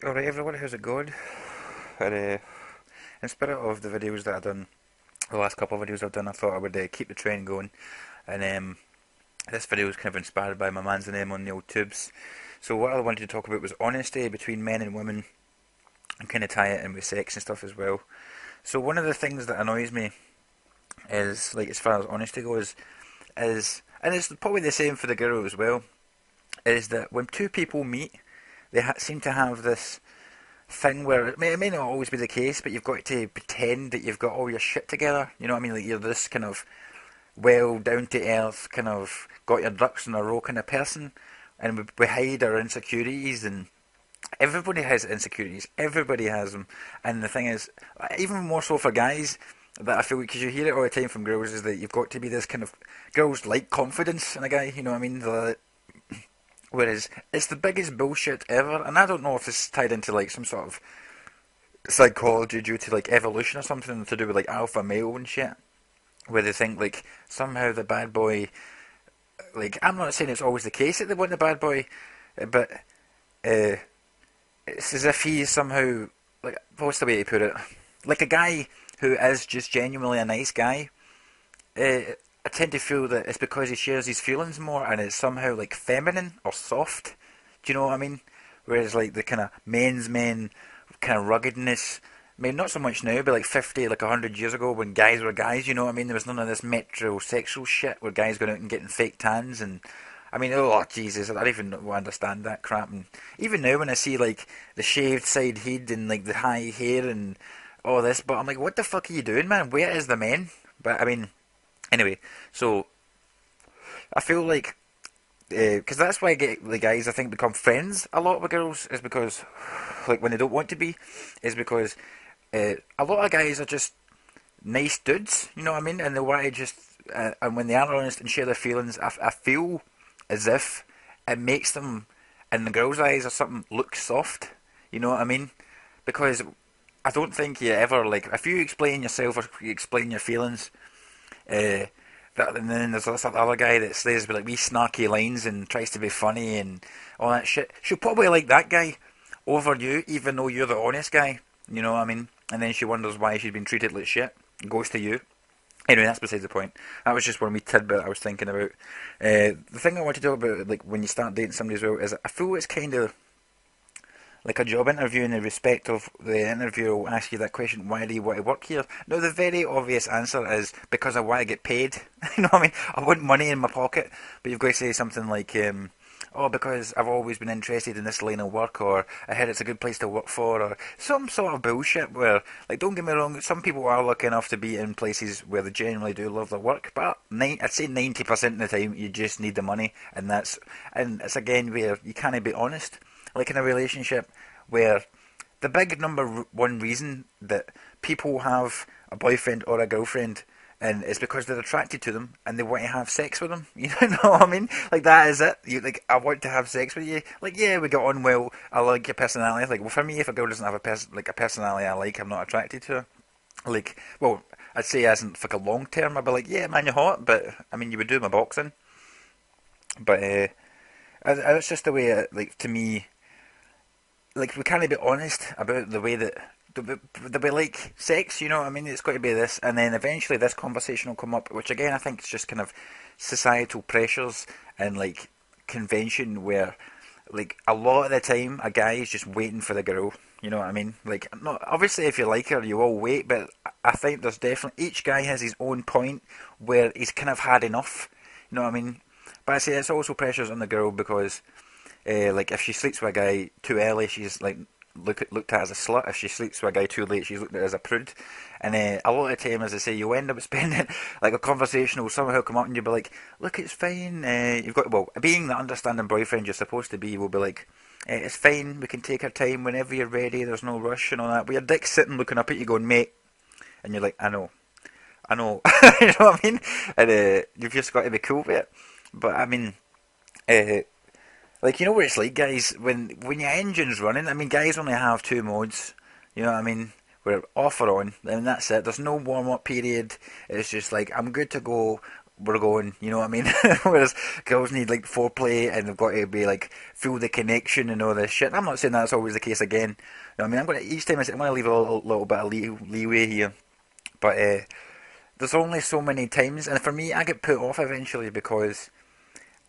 Alright everyone, how's it going? And, in spirit of the videos that I've done, the last couple of videos I've done, I thought I would keep the trend going. And this video was kind of inspired by my man's name on the old tubes. So what I wanted to talk about was honesty between men and women, and kind of tie it in with sex and stuff as well. So one of the things that annoys me is, like, as far as honesty goes, and it's probably the same for the girl as well, is that when two people meet, they seem to have this thing where it may not always be the case, but you've got to pretend that you've got all your shit together. You know what I mean? Like you're this kind of well down to earth, kind of got your ducks in a row kind of person, and we hide our insecurities. And everybody has insecurities. Everybody has them. And the thing is, even more so for guys, that I feel because you hear it all the time from girls, is that you've got to be this kind of girls like confidence in a guy. You know what I mean? Whereas it's the biggest bullshit ever, and I don't know if it's tied into like some sort of psychology due to like evolution or something to do with like alpha male and shit, where they think like somehow the bad boy, like I'm not saying it's always the case that they want the bad boy, but uh, it's as if he's somehow like what's the way to put it, like a guy who is just genuinely a nice guy. I tend to feel that it's because he shares his feelings more and it's somehow like feminine or soft. Do you know what I mean? Whereas like the kind of men's men kind of ruggedness, I mean not so much now, but like 50, like 100 years ago when guys were guys, you know what I mean? There was none of this metrosexual shit where guys going out and getting fake tans and I mean, oh Jesus, I don't even understand that crap. And even now when I see like the shaved side head and like the high hair and all this, but I'm like, what the fuck are you doing, man? Where is the men? But I mean, anyway, so I feel like because that's why I get the guys I think become friends a lot with girls is because like when they don't want to be is because a lot of guys are just nice dudes, you know what I mean, and they want to just and when they are honest and share their feelings, I feel as if it makes them in the girls' eyes or something look soft, you know what I mean, because I don't think you ever like if you explain yourself or you explain your feelings. Uh, and then there's this other guy that says like wee snarky lines and tries to be funny and all that shit. She'll probably like that guy over you, even though you're the honest guy. You know what I mean? And then she wonders why she's been treated like shit. Goes to you. Anyway, that's besides the point. That was just one wee tidbit I was thinking about. The thing I want to talk about, like when you start dating somebody as well, is I feel it's kind of like a job interview in the respect of the interviewer will ask you that question, why do you want to work here? Now the very obvious answer is because I want to get paid. You know what I mean? I want money in my pocket, but you've got to say something like, oh, because I've always been interested in this line of work, or I heard it's a good place to work for, or some sort of bullshit where, like, don't get me wrong, some people are lucky enough to be in places where they genuinely do love their work, but I'd say 90% of the time you just need the money, and it's again where you can't be honest. Like in a relationship where the big number one reason that people have a boyfriend or a girlfriend and it's because they're attracted to them and they want to have sex with them. You know what I mean? Like that is it. You like I want to have sex with you. Like yeah, we got on well. I like your personality. Like well, for me, if a girl doesn't have a personality I like, I'm not attracted to her. Like well, I'd say as in for like a long term, I'd be like yeah, man, you're hot, but I mean you would do my boxing. But it's just the way like to me like we can't be honest about the way that we like sex, you know what I mean? It's got to be this, and then eventually this conversation will come up, which again I think is just kind of societal pressures and like convention where like a lot of the time a guy is just waiting for the girl, you know what I mean? Like not obviously if you like her you will wait, but I think there's definitely each guy has his own point where he's kind of had enough, you know what I mean? But I say it's also pressures on the girl because like if she sleeps with a guy too early, she's like looked at as a slut. If she sleeps with a guy too late, she's looked at as a prude. And a lot of the time, as I say, you end up spending like a conversation will somehow come up, and you'll be like, "Look, it's fine. You've got well, being the understanding boyfriend you're supposed to be, will be like." It's fine. We can take our time whenever you're ready. There's no rush and all that. But your dick's sitting looking up at you, going, "Mate," and you're like, I know." You know what I mean? And you've just got to be cool with it. But I mean, uh, like you know what it's like, guys. When your engine's running, I mean, guys only have two modes. You know what I mean? We're off or on, and that's it. There's no warm up period. It's just like I'm good to go. we're going, you know what I mean? Whereas girls need like foreplay and they've got to be like feel the connection and all this shit. I'm not saying that's always the case again. You know what I mean? I'm gonna each time I'm gonna leave a little bit of leeway here, but there's only so many times, and for me, I get put off eventually because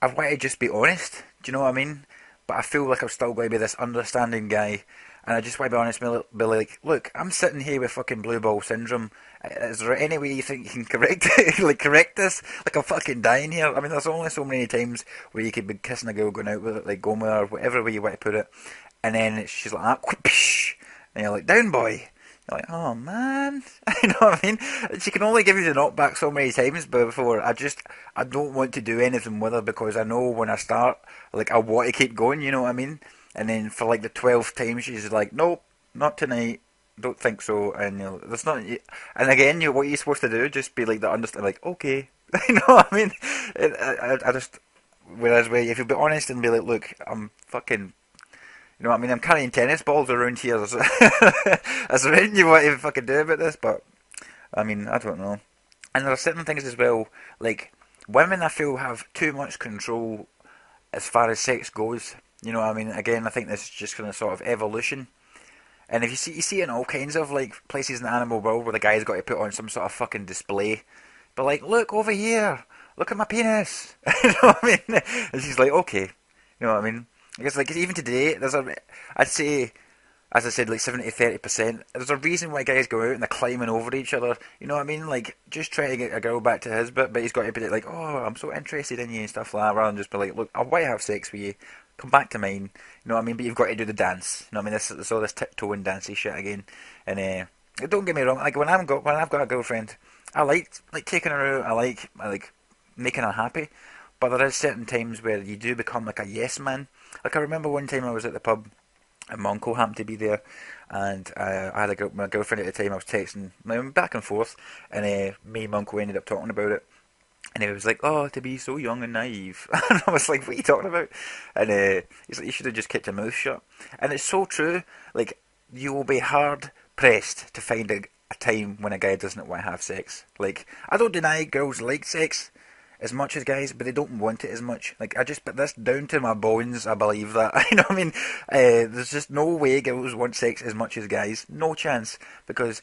I want to just be honest. Do you know what I mean? But I feel like I'm still going to be this understanding guy, and I just want to be honest, be like, look, I'm sitting here with fucking blue ball syndrome. Is there any way you think you can correct like correct this? Like I'm fucking dying here. I mean, there's only so many times where you could be kissing a girl, going out with it, like going with her, whatever way you want to put it, and then she's like, and you're like, down boy. You're like, oh man, you know what I mean? She can only give you the knockback so many times before I don't want to do anything with her because I know when I start, like I want to keep going, you know what I mean? And then for like the 12th time, she's like, nope, not tonight, don't think so. And you know, there's not, and again, what are you supposed to do? Just be like the understand, like okay, you know what I mean? I just, whereas if you be honest and be like, look, I'm fucking. You know what I mean? I'm carrying tennis balls around here. Is there anything you want to fucking do about this? But, I mean, I don't know. And there are certain things as well, like, women I feel have too much control as far as sex goes. You know what I mean? Again, I think this is just kind of sort of evolution. And if you see it in all kinds of, like, places in the animal world where the guy's got to put on some sort of fucking display. But, like, look over here. Look at my penis. You know what I mean? And she's like, okay. You know what I mean? I guess like even today, I'd say, as I said, like 70-30%. There's a reason why guys go out and they're climbing over each other. You know what I mean? Like just trying to get a girl back to his bit, but he's got to be like, oh, I'm so interested in you and stuff like that, rather than just be like, look, I want to have sex with you. Come back to mine. You know what I mean? But you've got to do the dance. You know what I mean? It's all this tiptoeing dancey shit again. And don't get me wrong. Like when I've got a girlfriend, I like taking her out. I like making her happy. But there is certain times where you do become like a yes man. Like I remember one time I was at the pub and my uncle happened to be there, and I had my girlfriend at the time. I was texting back and forth, and me and my uncle ended up talking about it. And he was like, "Oh, to be so young and naive," and I was like, "What are you talking about?" And he's like, "You should have just kept your mouth shut." And it's so true. Like you will be hard pressed to find a time when a guy doesn't want to have sex. Like I don't deny girls like sex as much as guys, but they don't want it as much. Like I just put this down to my bones. I believe that. You know what I mean? There's just no way girls want sex as much as guys. No chance. Because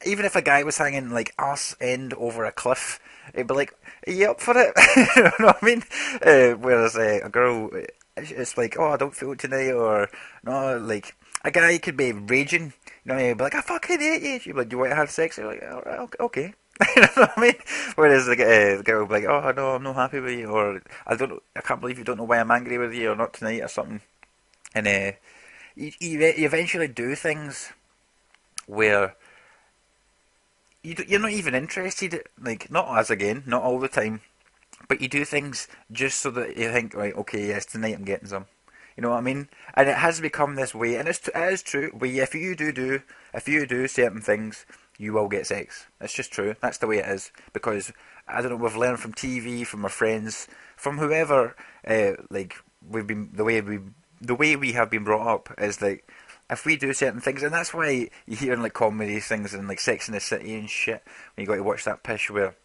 even if a guy was hanging like arse end over a cliff, it'd be like, "Are you up for it?" You know what I mean? Whereas a girl, it's like, "Oh, I don't feel it tonight," or no, like a guy could be raging. You know, he'd be like, "I fucking hate you." She'd be like, "Do you want to have sex?" You're like, "All right, okay." You know what I mean? Whereas the girl will be like, "Oh no, I'm not happy with you," or I can't believe you don't know why I'm angry with you," or "not tonight," or something. And you eventually do things where you're not even interested. Like not as again, not all the time, but you do things just so that you think, right, okay, yes, tonight I'm getting some. You know what I mean? And it has become this way, and it is true. If you do certain things, you will get sex. It's just true. That's the way it is. Because I don't know, we've learned from TV, from our friends, from whoever. Like we've been the way we have been brought up is like if we do certain things, and that's why you hear in like comedy things and like Sex in the City and shit. When you got to watch that pish where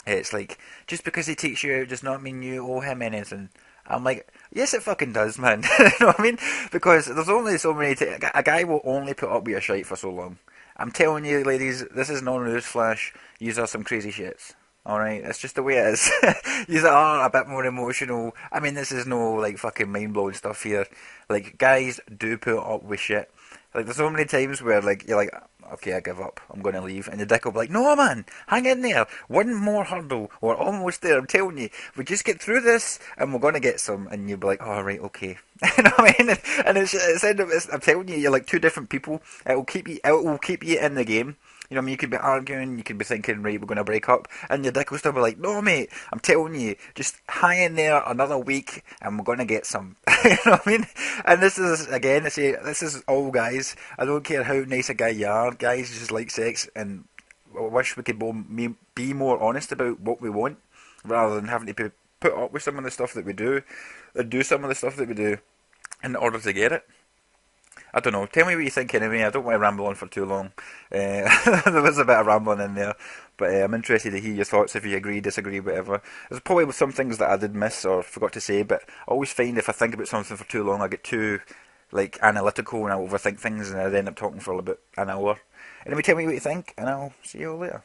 it's like, just because he takes you out does not mean you owe him anything. I'm like, yes, it fucking does, man. You know what I mean? Because there's only so many. A guy will only put up with your shite for so long. I'm telling you, ladies, this is no newsflash. Yous are some crazy shits. Alright, that's just the way it is. Yous are a bit more emotional. I mean, this is no, like, fucking mind-blowing stuff here. Like, guys do put up with shit. Like, there's so many times where, like, you're like, okay, I give up. I'm going to leave. And the dick will be like, no, man, hang in there. One more hurdle. We're almost there. I'm telling you. We just get through this and we're going to get some. And you'll be like, oh, right, okay. You know what I mean? And I'm telling you, you're like two different people. It will keep you in the game. You know what I mean? You could be arguing, you could be thinking, right, we're going to break up, and your dick will still be like, no, mate, I'm telling you, just hang in there another week, and we're going to get some. You know what I mean? And this is, again, I say, this is all guys. I don't care how nice a guy you are, guys just like sex, and I wish we could be more honest about what we want, rather than having to put up with some of the stuff that we do, and do some of the stuff that we do in order to get it. I don't know. Tell me what you think anyway. I don't want to ramble on for too long. There was a bit of rambling in there, but I'm interested to hear your thoughts. If you agree, disagree, whatever. There's probably some things that I did miss or forgot to say, but I always find if I think about something for too long, I get too like analytical and I overthink things, and I end up talking for about an hour. Anyway, tell me what you think, and I'll see you all later.